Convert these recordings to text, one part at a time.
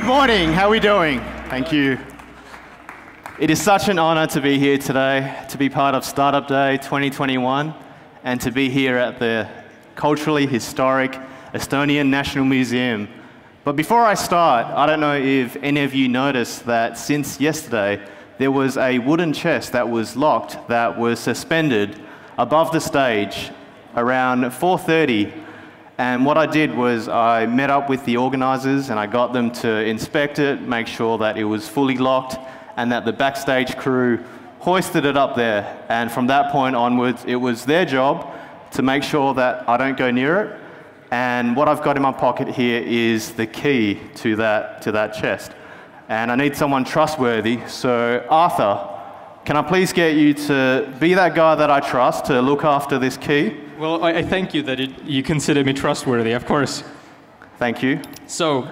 Good morning, how are we doing? Thank you. It is such an honor to be here today, to be part of Startup Day 2021, and to be here at the culturally historic Estonian National Museum. But before I start, I don't know if any of you noticed that since yesterday, there was a wooden chest that was locked, that was suspended above the stage around 4:30. And what I did was I met up with the organizers and I got them to inspect it, make sure that it was fully locked and that the backstage crew hoisted it up there. And from that point onwards, it was their job to make sure that I don't go near it. And what I've got in my pocket here is the key to that chest. And I need someone trustworthy. So Arthur, can I please get you to be that guy that I trust to look after this key? Well, I thank you that you consider me trustworthy, of course. Thank you. So,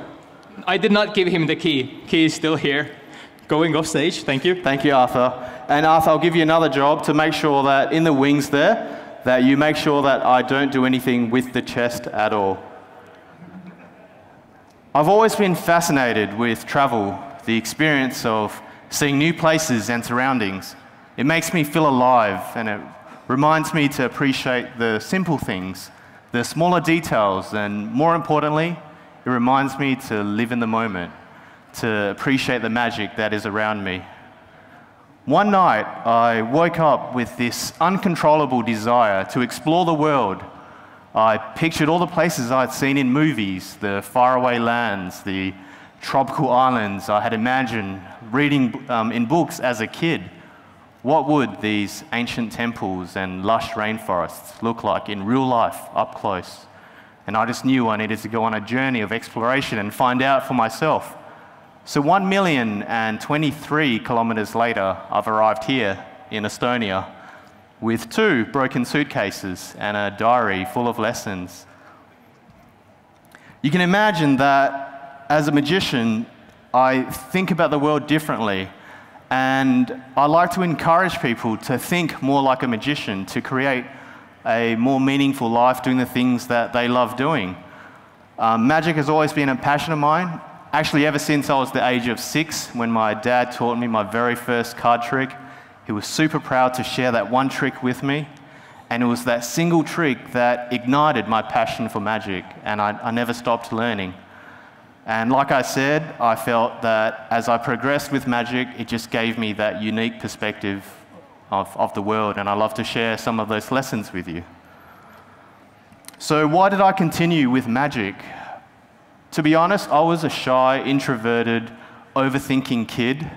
I did not give him the key. Key is still here. Going off stage, thank you. Thank you, Arthur. And Arthur, I'll give you another job to make sure that in the wings there, that you make sure that I don't do anything with the chest at all. I've always been fascinated with travel, the experience of seeing new places and surroundings. It makes me feel alive, and it reminds me to appreciate the simple things, the smaller details, and more importantly, it reminds me to live in the moment, to appreciate the magic that is around me. One night, I woke up with this uncontrollable desire to explore the world. I pictured all the places I'd seen in movies, the faraway lands, the tropical islands I had imagined reading in books as a kid. What would these ancient temples and lush rainforests look like in real life, up close? And I just knew I needed to go on a journey of exploration and find out for myself. So 1,023 kilometers later, I've arrived here in Estonia with 2 broken suitcases and a diary full of lessons. You can imagine that as a magician, I think about the world differently. And I like to encourage people to think more like a magician, to create a more meaningful life doing the things that they love doing. Magic has always been a passion of mine. Actually, ever since I was the age of 6, when my dad taught me my very first card trick, he was super proud to share that one trick with me. And it was that single trick that ignited my passion for magic, and I never stopped learning. And like I said, I felt that as I progressed with magic, it just gave me that unique perspective of the world, and I love to share some of those lessons with you. So why did I continue with magic? To be honest, I was a shy, introverted, overthinking kid,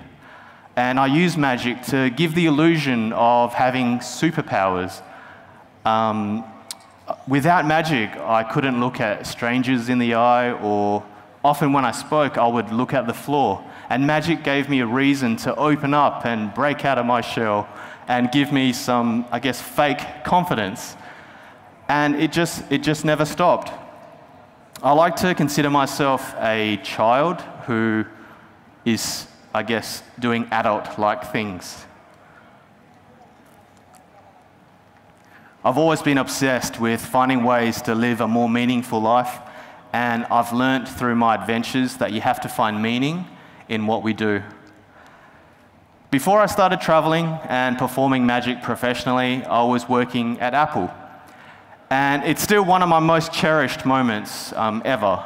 and I used magic to give the illusion of having superpowers. Without magic, I couldn't look at strangers in the eye, or often when I spoke, I would look at the floor, and magic gave me a reason to open up and break out of my shell and give me some, I guess, fake confidence. And it just never stopped. I like to consider myself a child who is, I guess, doing adult-like things. I've always been obsessed with finding ways to live a more meaningful life. And I've learned through my adventures that you have to find meaning in what we do. Before I started traveling and performing magic professionally, I was working at Apple. And it's still one of my most cherished moments ever.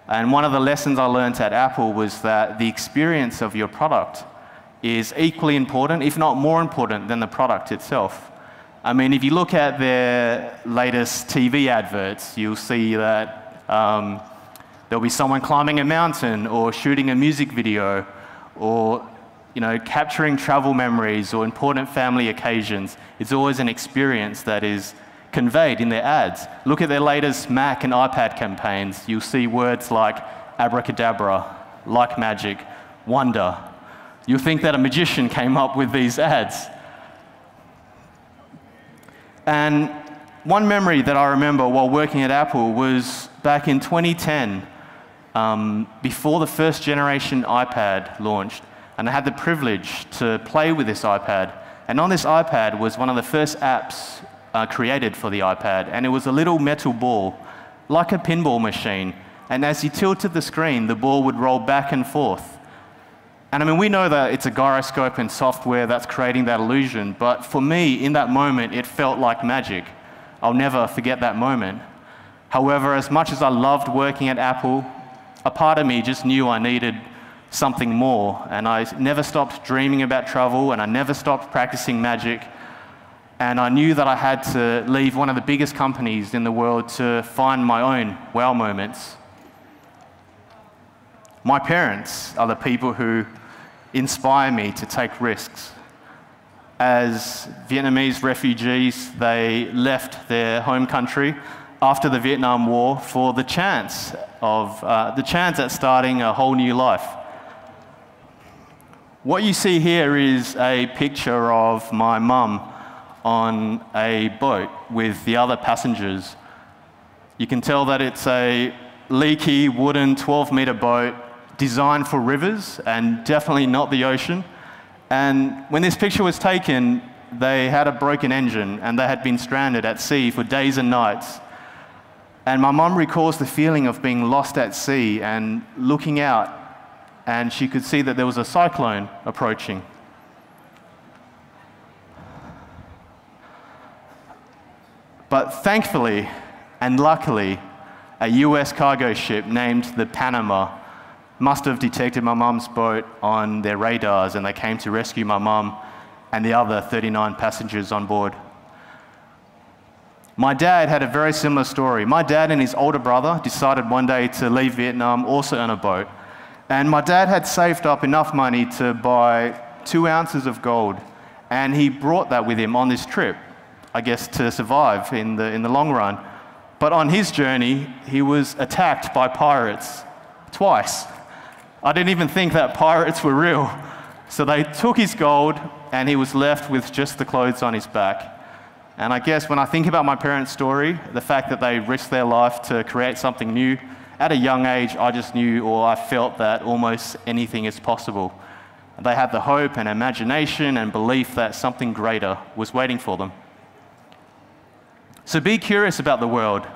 And one of the lessons I learned at Apple was that the experience of your product is equally important, if not more important, than the product itself. I mean, if you look at their latest TV adverts, you'll see that there'll be someone climbing a mountain or shooting a music video or capturing travel memories or important family occasions. It's always an experience that is conveyed in their ads. Look at their latest Mac and iPad campaigns. You'll see words like abracadabra, like magic, wonder. You'll think that a magician came up with these ads. And one memory that I remember while working at Apple was back in 2010, before the first generation iPad launched, and I had the privilege to play with this iPad. And on this iPad was one of the first apps created for the iPad, and it was a little metal ball, like a pinball machine, And as you tilted the screen, the ball would roll back and forth. And I mean, we know that it's a gyroscope and software that's creating that illusion, but for me, in that moment, it felt like magic. I'll never forget that moment. However, as much as I loved working at Apple, a part of me just knew I needed something more, and I never stopped dreaming about travel, and I never stopped practicing magic, and I knew that I had to leave one of the biggest companies in the world to find my own wow moments. My parents are the people who inspire me to take risks. As Vietnamese refugees, they left their home country after the Vietnam War for the chance at starting a whole new life. What you see here is a picture of my mum on a boat with the other passengers. You can tell that it's a leaky wooden 12-meter boat designed for rivers and definitely not the ocean. And when this picture was taken, they had a broken engine and they had been stranded at sea for days and nights. And my mum recalls the feeling of being lost at sea and looking out, and she could see that there was a cyclone approaching. But thankfully and luckily, a US cargo ship named the Panama must have detected my mum's boat on their radars, and they came to rescue my mum and the other 39 passengers on board. My dad had a very similar story. My dad and his older brother decided one day to leave Vietnam also on a boat. And my dad had saved up enough money to buy 2 ounces of gold, and he brought that with him on this trip, I guess to survive in the long run. But on his journey, he was attacked by pirates twice. I didn't even think that pirates were real. So they took his gold, and he was left with just the clothes on his back. And I guess when I think about my parents' story, the fact that they risked their life to create something new, at a young age, I just knew, or I felt that almost anything is possible. They had the hope and imagination and belief that something greater was waiting for them. So be curious about the world.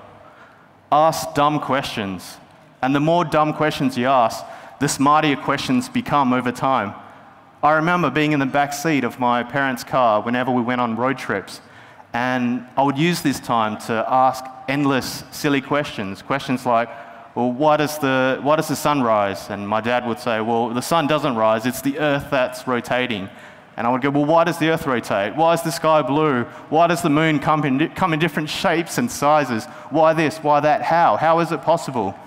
Ask dumb questions. And the more dumb questions you ask, the smarter your questions become over time. I remember being in the back seat of my parents' car whenever we went on road trips, and I would use this time to ask endless silly questions. Questions like, well, why does the sun rise? And my dad would say, well, the sun doesn't rise, it's the earth that's rotating. And I would go, well, why does the earth rotate? Why is the sky blue? Why does the moon come in different shapes and sizes? Why this? Why that? How? How is it possible?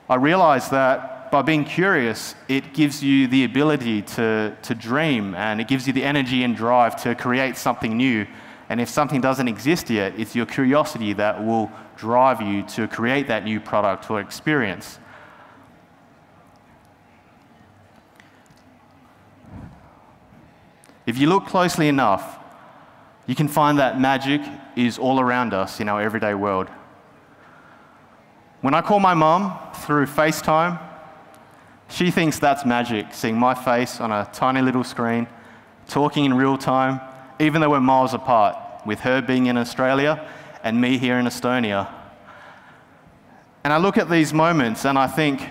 I realized that by being curious, it gives you the ability to dream, and it gives you the energy and drive to create something new. And if something doesn't exist yet, it's your curiosity that will drive you to create that new product or experience. If you look closely enough, you can find that magic is all around us in our everyday world. When I call my mum through FaceTime, she thinks that's magic, seeing my face on a tiny little screen, talking in real time, even though we're miles apart, with her being in Australia and me here in Estonia. And I look at these moments and I think,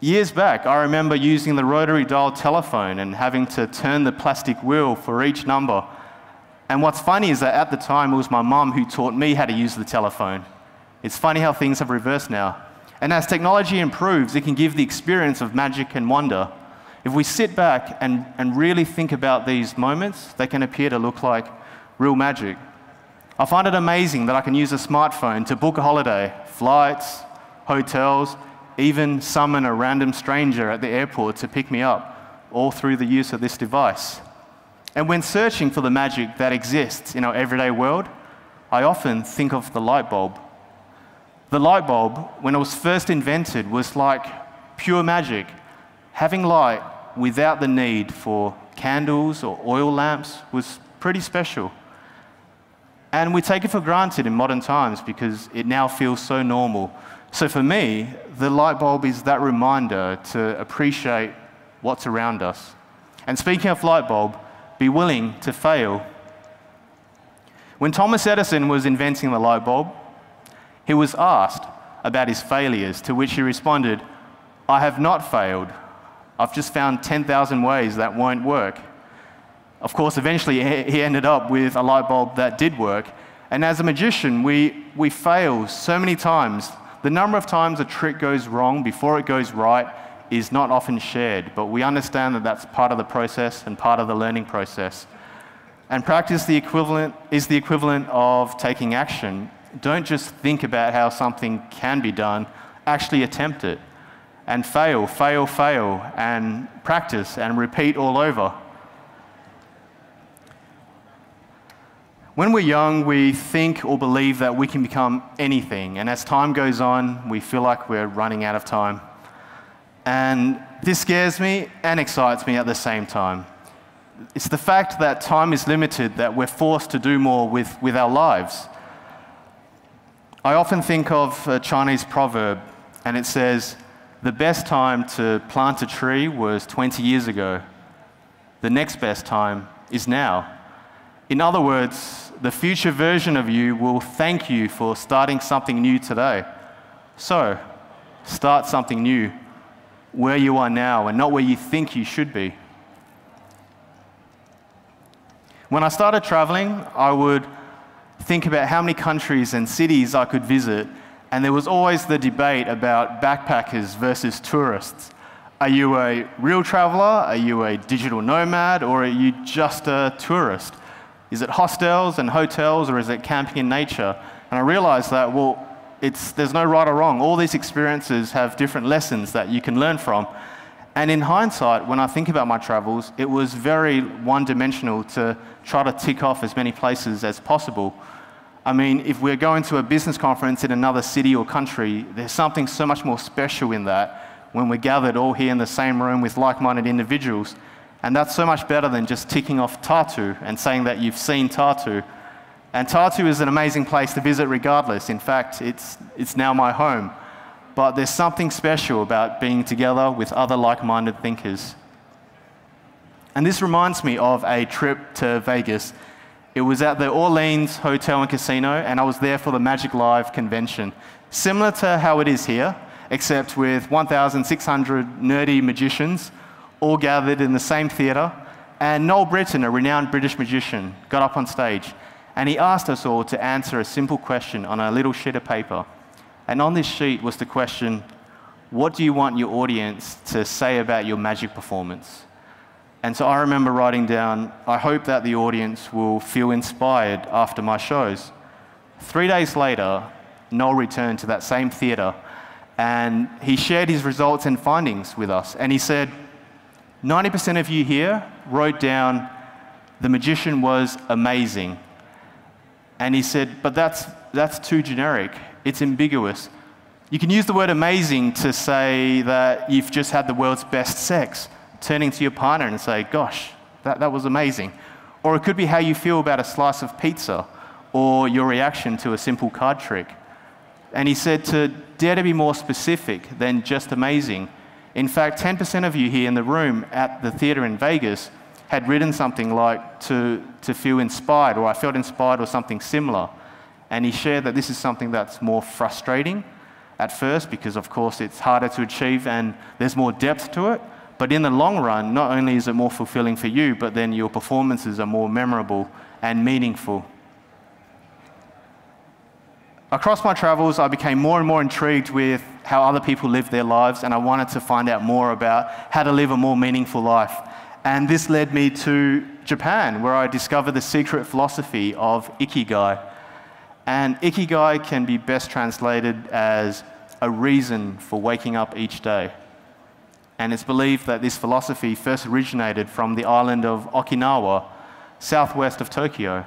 years back, I remember using the rotary dial telephone and having to turn the plastic wheel for each number. And what's funny is that at the time, it was my mum who taught me how to use the telephone. It's funny how things have reversed now. And as technology improves, it can give the experience of magic and wonder. If we sit back and really think about these moments, they can appear to look like real magic. I find it amazing that I can use a smartphone to book a holiday, flights, hotels, even summon a random stranger at the airport to pick me up, all through the use of this device. And when searching for the magic that exists in our everyday world, I often think of the light bulb. The light bulb, when it was first invented, was like pure magic. Having light without the need for candles or oil lamps was pretty special. And we take it for granted in modern times because it now feels so normal. So for me, the light bulb is that reminder to appreciate what's around us. And speaking of light bulb, be willing to fail. When Thomas Edison was inventing the light bulb, he was asked, about his failures, to which he responded, "I have not failed. I've just found 10,000 ways that won't work." Of course, eventually he ended up with a light bulb that did work. And as a magician, we fail so many times. The number of times a trick goes wrong before it goes right is not often shared, but we understand that that's part of the process and part of the learning process. And practice is the equivalent of taking action. Don't just think about how something can be done, actually attempt it. And fail, fail, fail, and practice and repeat all over. When we're young, we think or believe that we can become anything, and as time goes on, we feel like we're running out of time. And this scares me and excites me at the same time. It's the fact that time is limited, that we're forced to do more with our lives. I often think of a Chinese proverb, and it says, "The best time to plant a tree was 20 years ago. The next best time is now." In other words, the future version of you will thank you for starting something new today. So, start something new where you are now and not where you think you should be. When I started traveling, I would think about how many countries and cities I could visit, and there was always the debate about backpackers versus tourists. Are you a real traveler? Are you a digital nomad? Or are you just a tourist? Is it hostels and hotels, or is it camping in nature? And I realized that, well, there's no right or wrong. All these experiences have different lessons that you can learn from. And in hindsight, when I think about my travels, it was very one-dimensional to try to tick off as many places as possible. I mean, if we're going to a business conference in another city or country, there's something so much more special in that when we're gathered all here in the same room with like-minded individuals. And that's so much better than just ticking off Tartu and saying that you've seen Tartu. And Tartu is an amazing place to visit regardless. In fact, it's now my home. But there's something special about being together with other like-minded thinkers. And this reminds me of a trip to Vegas. It was at the Orleans Hotel and Casino, and I was there for the Magic Live convention. Similar to how it is here, except with 1,600 nerdy magicians all gathered in the same theatre, and Noel Britton, a renowned British magician, got up on stage, and he asked us all to answer a simple question on a little sheet of paper. And on this sheet was the question, what do you want your audience to say about your magic performance? And so I remember writing down, I hope that the audience will feel inspired after my shows. 3 days later, Noel returned to that same theatre, and he shared his results and findings with us, and he said, 90% of you here wrote down, the magician was amazing. And he said, but that's too generic. It's ambiguous. You can use the word amazing to say that you've just had the world's best sex, turning to your partner and say, gosh, that was amazing. Or it could be how you feel about a slice of pizza, or your reaction to a simple card trick. And he said to dare to be more specific than just amazing. In fact, 10% of you here in the room at the theatre in Vegas had written something like to feel inspired, or I felt inspired, or something similar. And he shared that this is something that's more frustrating at first because, of course, it's harder to achieve and there's more depth to it. But in the long run, not only is it more fulfilling for you, but then your performances are more memorable and meaningful. Across my travels, I became more and more intrigued with how other people live their lives, and I wanted to find out more about how to live a more meaningful life. And this led me to Japan, where I discovered the secret philosophy of Ikigai. And Ikigai can be best translated as a reason for waking up each day. And it's believed that this philosophy first originated from the island of Okinawa, southwest of Tokyo.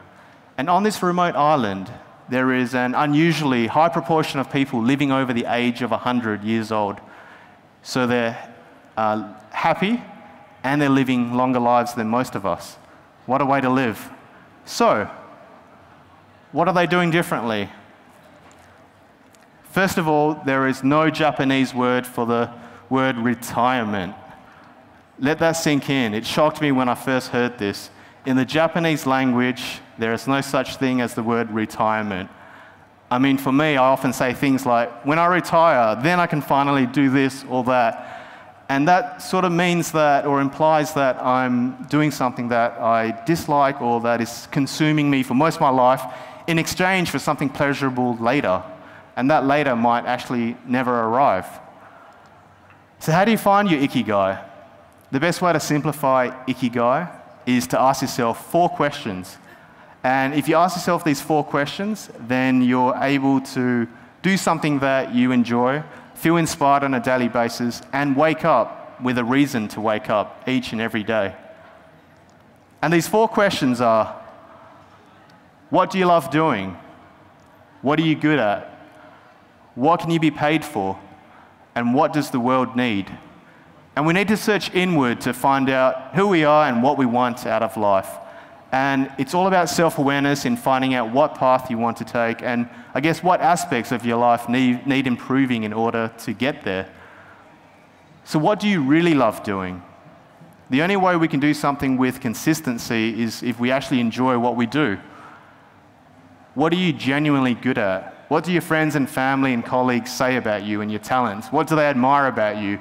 And on this remote island, there is an unusually high proportion of people living over the age of 100 years old. So they're happy, and they're living longer lives than most of us. What a way to live. So, what are they doing differently? First of all, there is no Japanese word for the word retirement. Let that sink in. It shocked me when I first heard this. In the Japanese language, there is no such thing as the word retirement. I mean, for me, I often say things like, when I retire, then I can finally do this or that. And that sort of means that, or implies that I'm doing something that I dislike or that is consuming me for most of my life in exchange for something pleasurable later. And that later might actually never arrive. So how do you find your Ikigai? The best way to simplify Ikigai is to ask yourself 4 questions. And if you ask yourself these 4 questions, then you're able to do something that you enjoy, feel inspired on a daily basis, and wake up with a reason to wake up each and every day. And these 4 questions are, what do you love doing? What are you good at? What can you be paid for? And what does the world need? And we need to search inward to find out who we are and what we want out of life. And it's all about self-awareness in finding out what path you want to take and I guess what aspects of your life need improving in order to get there. So what do you really love doing? The only way we can do something with consistency is if we actually enjoy what we do. What are you genuinely good at? What do your friends and family and colleagues say about you and your talents? What do they admire about you?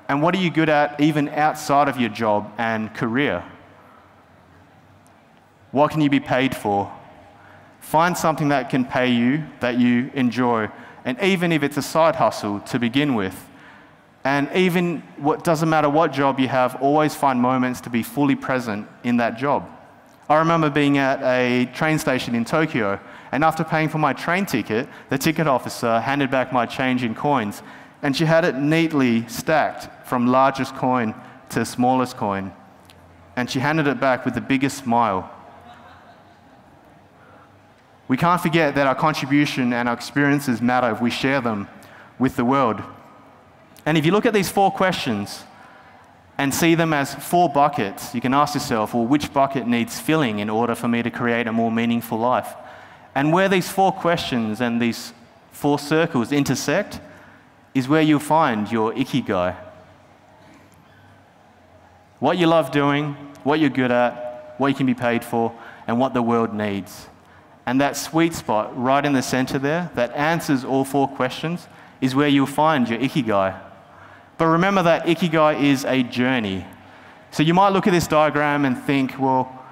And what are you good at even outside of your job and career? What can you be paid for? Find something that can pay you, that you enjoy, and even if it's a side hustle to begin with. And even what doesn't matter what job you have, always find moments to be fully present in that job. I remember being at a train station in Tokyo, and after paying for my train ticket, the ticket officer handed back my change in coins, and she had it neatly stacked from largest coin to smallest coin. And she handed it back with the biggest smile. We can't forget that our contribution and our experiences matter if we share them with the world. And if you look at these 4 questions and see them as 4 buckets, you can ask yourself, well, which bucket needs filling in order for me to create a more meaningful life? And where these 4 questions and these 4 circles intersect is where you'll find your Ikigai. What you love doing, what you're good at, what you can be paid for, and what the world needs. And that sweet spot right in the center there that answers all 4 questions is where you'll find your Ikigai. But remember that Ikigai is a journey. So you might look at this diagram and think, well,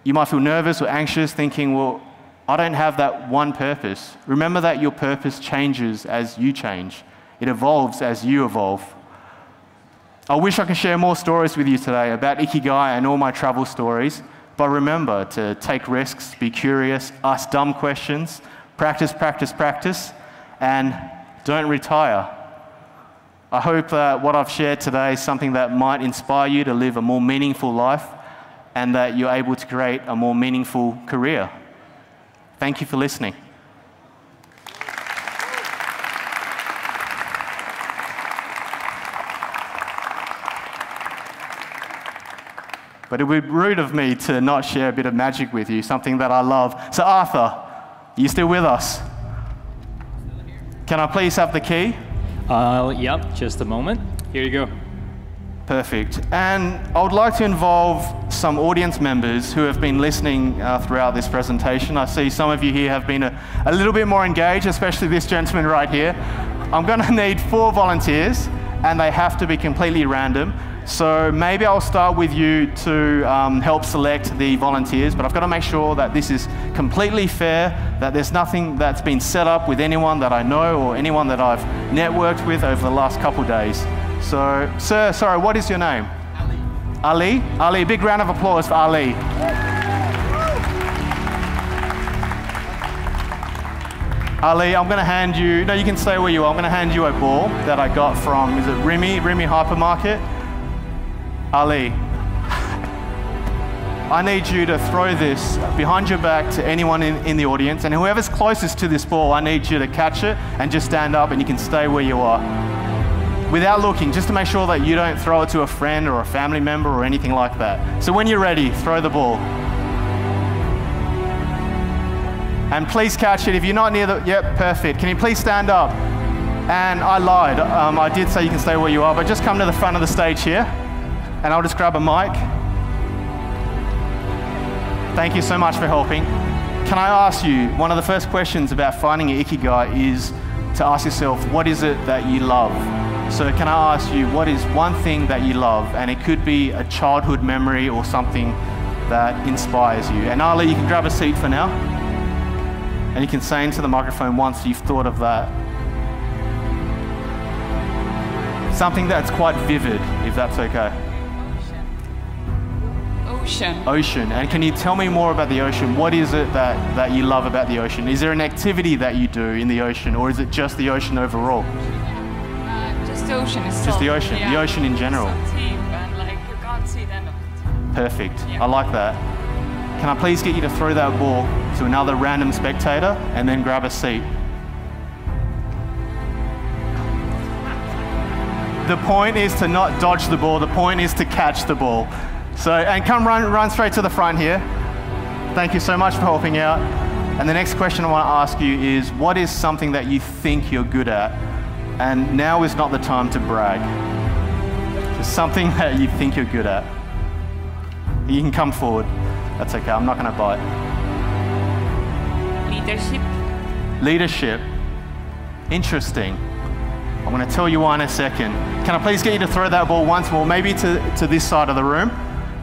you might feel nervous or anxious thinking, well, I don't have that one purpose. Remember that your purpose changes as you change. It evolves as you evolve. I wish I could share more stories with you today about Ikigai and all my travel stories. But remember to take risks, be curious, ask dumb questions, practice, practice, practice, and don't retire. I hope that what I've shared today is something that might inspire you to live a more meaningful life and that you're able to create a more meaningful career. Thank you for listening. But it would be rude of me to not share a bit of magic with you, something that I love. So Arthur, are you still with us? Still here. Can I please have the key? Yep, just a moment. Here you go. Perfect. And I would like to involve some audience members who have been listening throughout this presentation. I see some of you here have been a little bit more engaged, especially this gentleman right here. I'm going to need 4 volunteers, and they have to be completely random. So maybe I'll start with you to help select the volunteers, but I've got to make sure that this is completely fair, that there's nothing that's been set up with anyone that I know or anyone that I've networked with over the last couple days. So, sir, sorry, what is your name? Ali. Ali, a big round of applause for Ali. Ali, I'm going to hand you, no, you can stay where you are. I'm going to hand you a ball that I got from, is it Remy Hypermarket? Ali, I need you to throw this behind your back to anyone in the audience, and whoever's closest to this ball, I need you to catch it and just stand up, and you can stay where you are. Without looking, just to make sure that you don't throw it to a friend or a family member or anything like that. So when you're ready, throw the ball. And please catch it. If you're not near the, yep, perfect. Can you please stand up? And I lied. I did say you can stay where you are, but just come to the front of the stage here. And I'll just grab a mic. Thank you so much for helping. can I ask you, one of the first questions about finding your Ikigai is to ask yourself, what is it that you love? So can I ask you, what is one thing that you love? And it could be a childhood memory or something that inspires you. And Ali, you can grab a seat for now. And you can say into the microphone once you've thought of that. Something that's quite vivid, if that's okay. Ocean. Ocean. And can you tell me more about the ocean? What is it that you love about the ocean? Is there an activity that you do in the ocean, or is it just the ocean overall? Just the ocean itself. Just the ocean, yeah. the ocean in general. It's so deep and like you can't see the end of it. Perfect. Yeah. I like that. Can I please get you to throw that ball to another random spectator and then grab a seat? The point is to not dodge the ball. The point is to catch the ball. So, and come run straight to the front here. Thank you so much for helping out. And the next question I want to ask you is, what is something that you think you're good at? And now is not the time to brag. Just something that you think you're good at. You can come forward. That's okay, I'm not going to bite. Leadership. Leadership. Interesting. I'm going to tell you why in a second. Can I please get you to throw that ball once more, maybe to this side of the room,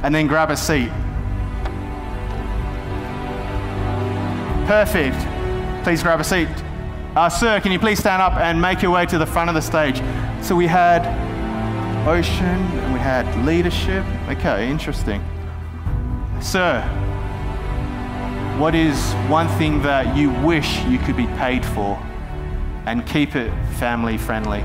and then grab a seat. Perfect. Please grab a seat. Sir, can you please stand up and make your way to the front of the stage? So we had ocean, and we had leadership. Okay, interesting. Sir, what is one thing that you wish you could be paid for? And keep it family friendly.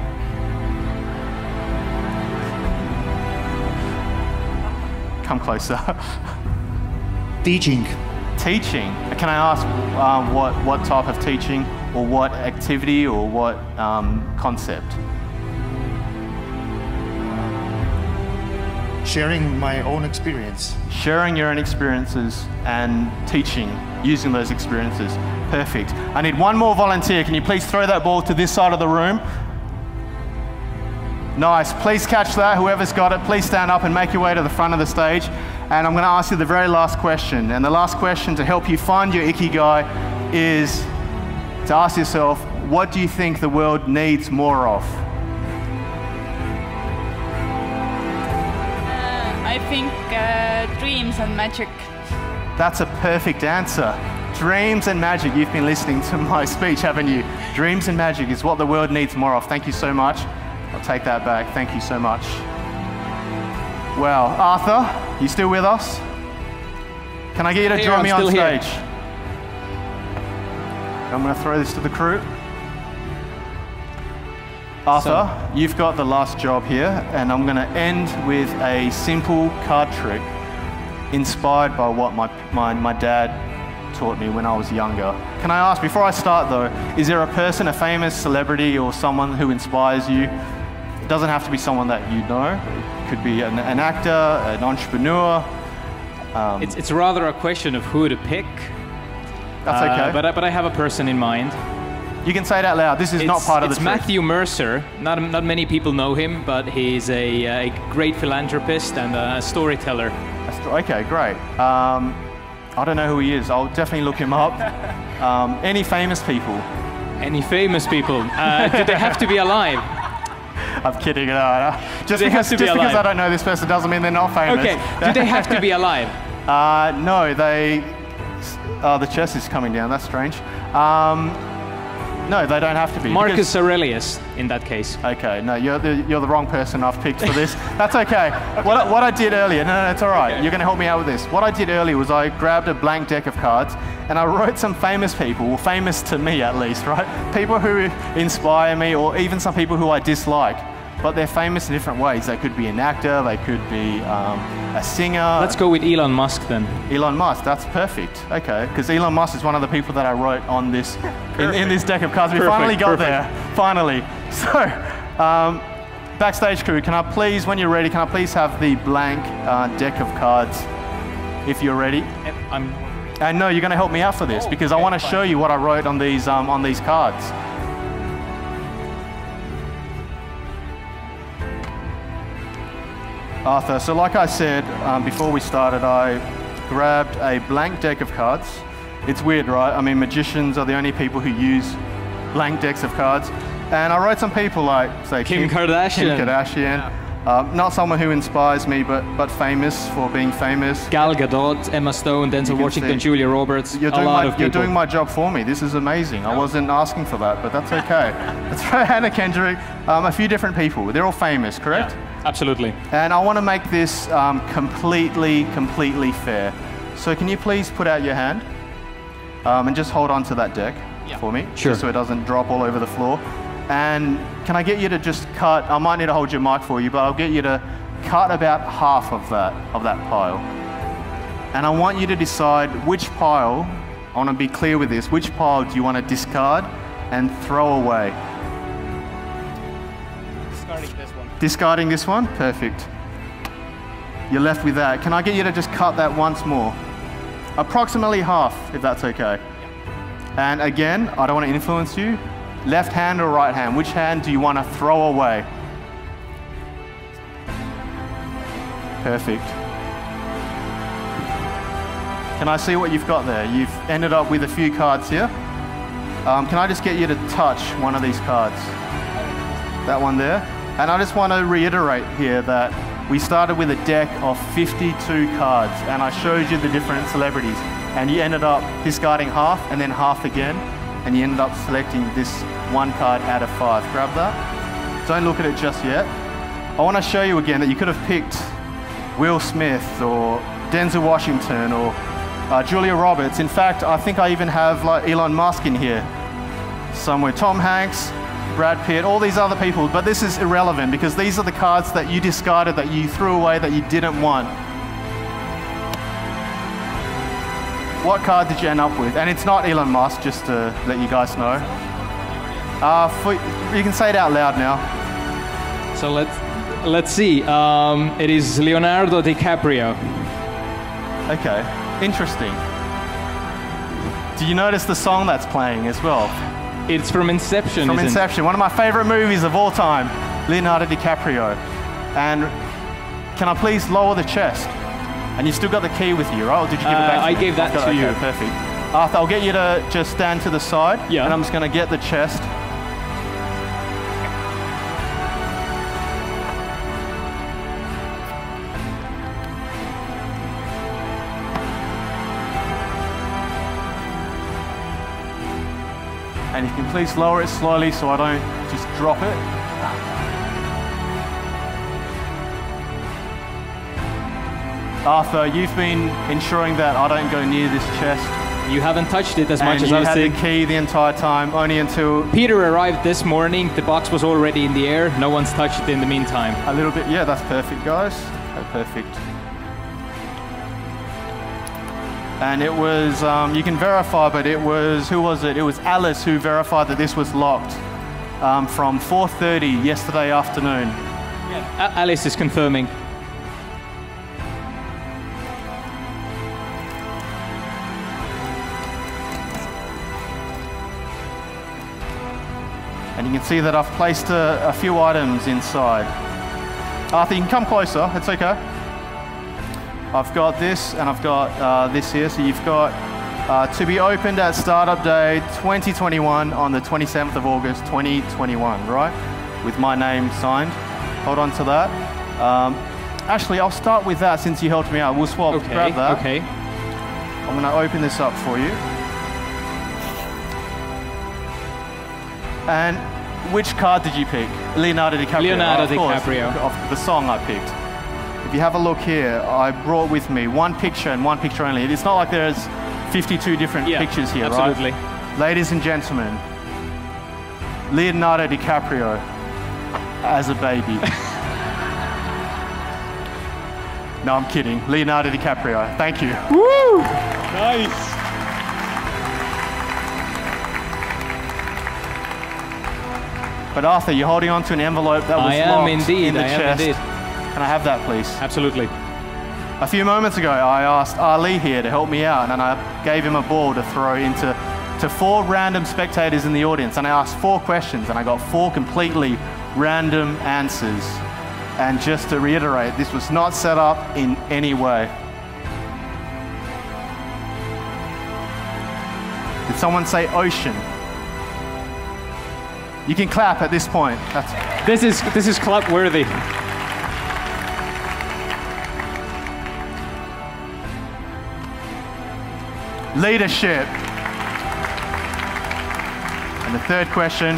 Come closer. Teaching. Teaching. Can I ask what type of teaching, or what activity, or what concept? Sharing my own experience. Sharing your own experiences and teaching using those experiences. Perfect. I need one more volunteer. Can you please throw that ball to this side of the room? Nice. Please catch that. Whoever's got it, please stand up and make your way to the front of the stage. And I'm going to ask you the very last question. And the last question to help you find your Ikigai is to ask yourself, what do you think the world needs more of? I think dreams and magic. That's a perfect answer. Dreams and magic. You've been listening to my speech, haven't you? Dreams and magic is what the world needs more of. Thank you so much. I'll take that back. Thank you so much. Well, Arthur, you still with us? Can I get you to join me on stage? I'm going to throw this to the crew. Arthur, you've got the last job here, and I'm going to end with a simple card trick inspired by what my dad taught me when I was younger. Can I ask, before I start though, is there a person, a famous celebrity or someone who inspires you? It doesn't have to be someone that you know. It could be an actor, an entrepreneur. It's rather a question of who to pick. That's okay. But I have a person in mind. You can say it out loud. This is not part of the truth. It's Matthew Mercer. Not many people know him, but he's a great philanthropist and a storyteller. Okay, great. I don't know who he is. I'll definitely look him up. Any famous people? Any famous people? Do they have to be alive? I'm kidding. Just because I don't know this person doesn't mean they're not famous. Okay. Do they have to be alive? No, they... the chest is coming down. That's strange. No, they don't have to be. Marcus Aurelius, in that case. Okay, no, you're the wrong person I've picked for this. That's okay. What I did earlier, no, it's all right. Okay. You're going to help me out with this. What I did earlier was I grabbed a blank deck of cards and I wrote some famous people, well, famous to me at least, right? People who inspire me, or even some people who I dislike. But they're famous in different ways. They could be an actor, they could be a singer. Let's go with Elon Musk then. Elon Musk, that's perfect. Okay, because Elon Musk is one of the people that I wrote on this in this deck of cards. We finally got there, finally. So, backstage crew, can I please, when you're ready, can I please have the blank deck of cards, if you're ready? And no, you're going to help me out for this because I want to show you what I wrote on these cards. Arthur, so like I said before we started, I grabbed a blank deck of cards It's weird, right? I mean, magicians are the only people who use blank decks of cards. And I wrote some people like, say, Kim Kardashian. Kim Kardashian. Not someone who inspires me, but famous for being famous. Gal Gadot, Emma Stone, Denzel Washington, see. Julia Roberts, You're doing my job for me. This is amazing. I wasn't asking for that, but that's okay. That's right, Hannah Kendrick, a few different people. They're all famous, correct? Yeah, absolutely. And I want to make this completely fair. So can you please put out your hand and just hold on to that deck for me? Sure. Just so it doesn't drop all over the floor. And can I get you to just cut, I might need to hold your mic for you, but I'll get you to cut about half of that pile. And I want you to decide which pile, I want to be clear with this, which pile do you want to discard and throw away? Discarding this one. Discarding this one? Perfect. You're left with that. Can I get you to just cut that once more? Approximately half, if that's okay. And again, I don't want to influence you. Left hand or right hand? Which hand do you want to throw away? Perfect. Can I see what you've got there? You've ended up with a few cards here. Can I just get you to touch one of these cards? That one there. And I just want to reiterate here that we started with a deck of 52 cards, and I showed you the different celebrities. And you ended up discarding half and then half again. And you ended up selecting this one card out of 5. Grab that. Don't look at it just yet. I want to show you again that you could have picked Will Smith or Denzel Washington or Julia Roberts. In fact, I think I even have like Elon Musk in here somewhere. Tom Hanks, Brad Pitt, all these other people. But this is irrelevant because these are the cards that you discarded, that you threw away, that you didn't want. What card did you end up with? And it's not Elon Musk, just to let you guys know. You can say it out loud now. So let's see. It is Leonardo DiCaprio. Okay, interesting. Do you notice the song that's playing as well? It's from Inception. From Inception, one of my favorite movies of all time, Leonardo DiCaprio. And can I please lower the chest? And you've still got the key with you, right? Or did you give it back to me? I gave that to you. Okay, perfect. Arthur, I'll get you to just stand to the side. Yeah. And I'm just going to get the chest. And you can please lower it slowly so I don't just drop it. Arthur, you've been ensuring that I don't go near this chest. You haven't touched it as much as I was And you saying. had the key the entire time, only until... Peter arrived this morning, the box was already in the air, no one's touched it in the meantime. A little bit, yeah, that's perfect, guys. Okay, perfect. And it was, you can verify, but it was, who was it? It was Alice who verified that this was locked from 4:30 yesterday afternoon. Yeah. Alice is confirming. And you can see that I've placed a few items inside. Arthur, you can come closer, it's okay. I've got this and I've got this here. So you've got to be opened at Startup Day 2021 on the 27th of August 2021, right? With my name signed. Hold on to that. Actually, I'll start with that since you helped me out. We'll swap, Okay, grab that. okay. I'm gonna open this up for you. And which card did you pick? Leonardo DiCaprio. Leonardo of course, DiCaprio. Of the song I picked. If you have a look here, I brought with me one picture and one picture only. It's not like there's 52 different pictures here, absolutely. right? Ladies and gentlemen, Leonardo DiCaprio as a baby. No, I'm kidding. Leonardo DiCaprio. Thank you. Woo! Nice. But Arthur, you're holding on to an envelope that was locked in the chest. Indeed. Can I have that, please? Absolutely. A few moments ago, I asked Ali here to help me out, and I gave him a ball to throw into 4 random spectators in the audience, and I asked 4 questions, and I got 4 completely random answers. And just to reiterate, this was not set up in any way. Did someone say ocean? You can clap at this point. This is clap worthy. Leadership. And the third question,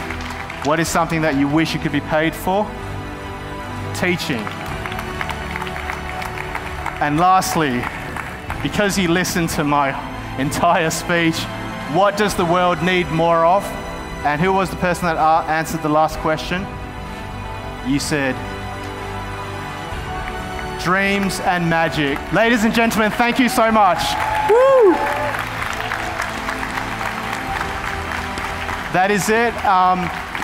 what is something that you wish you could be paid for? Teaching. And lastly, because you listened to my entire speech, what does the world need more of? And who was the person that answered the last question? You said, dreams and magic. Ladies and gentlemen, thank you so much. Woo! That is it.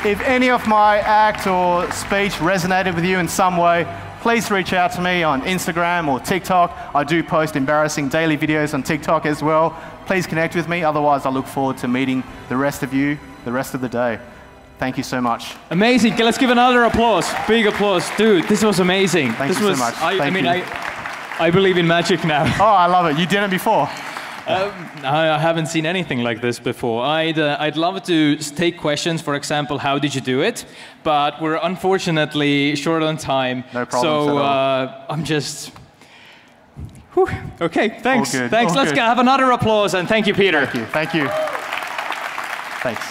If any of my act or speech resonated with you in some way, please reach out to me on Instagram or TikTok. I do post embarrassing daily videos on TikTok as well. Please connect with me. Otherwise, I look forward to meeting the rest of you the rest of the day. Thank you so much. Amazing. Let's give another applause. Big applause. Dude, this was amazing. Thank you so much. I believe in magic now. Oh, I love it. You did it before. I haven't seen anything like this before. I'd love to take questions, for example, how did you do it? But we're unfortunately short on time. No problem. So I'm just... Whew. Okay, thanks. All good. Thanks. All Let's good. have another applause, and thank you, Peter. Thank you. Thank you. Thanks.